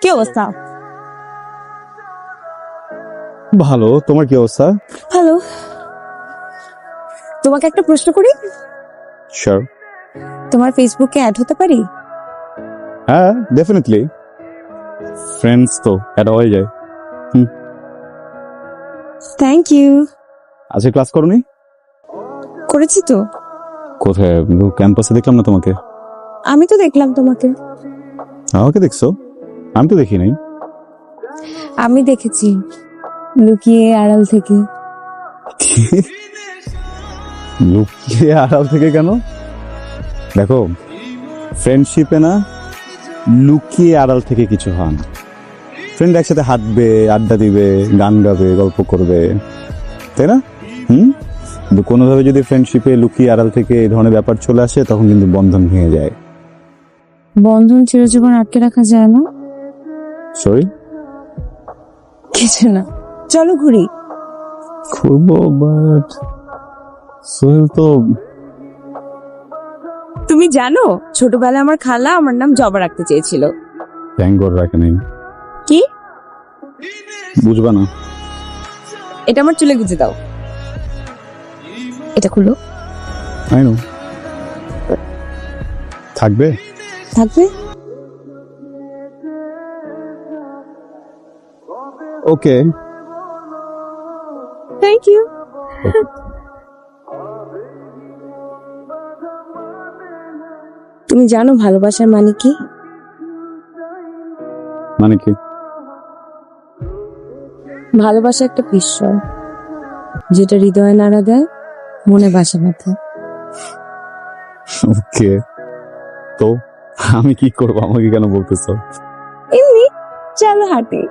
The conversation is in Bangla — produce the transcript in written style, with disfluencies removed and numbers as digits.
কি অবস্থা? ভালো, তোমার কি অবস্থা? হ্যালো, তোমাকে একটা প্রশ্ন করি। শিওর। তোমার ফেসবুকে অ্যাড হতে পারি? হ্যাঁ, ডেফিনেটলি। ফ্রেন্ডস তো এটা হয়ে যায়। Thank you. আজকে ক্লাস করনি? করেছি তো। কোথায়? ক্যাম্পাসে দেখলাম না তোমাকে। আমি তো দেখলাম তোমাকে। আমাকে দেখছো? আমি তো দেখি নাই। আমি দেখেছি, লুকিয়ে আড়াল থেকে। লুকিয়ে আড়াল থেকে কেন? দেখো, ফ্রেন্ডশিপে না লুকিয়ে আড়াল থেকে কিছু হয় না। ফ্রেন্ড একসাথে হাঁটবে, আড্ডা দিবে, গান গাবে, গল্প করবে, তাই না? কিন্তু কোনোভাবে যদি ফ্রেন্ডশিপে লুকিয়ে আড়াল থেকে এই ধরনের ব্যাপার চলে আসে, তখন কিন্তু বন্ধন ভেঙে যায়। বন্ধন চিরজীবন আটকে রাখা যায় না। সরি? কিছু না, চলো ঘুরি। করবো, বাট সোহেল তো। তুমি জানো, ছোটবেলায় আমার খালা আমার নাম জবা রাখতে চেয়েছিল। থ্যাংক গড রাখে নাই। কি? বুঝবা না। এটা আমার চুলে গুজে দাও। এটা খুলো। I know. থাকবে? থাকবে। ওকে। Thank you. তুমি জানো ভালোবাসার মানে কি? মানে কি? ভালোবাসা একটা বিস্ময়, যেটা হৃদয়ে নাড়া দেয়, মনে বাসা বাঁধে। ওকে, তো আমি কি করবো? আমাকে কেন বলতেছো? এমনি, চলো হাঁটি।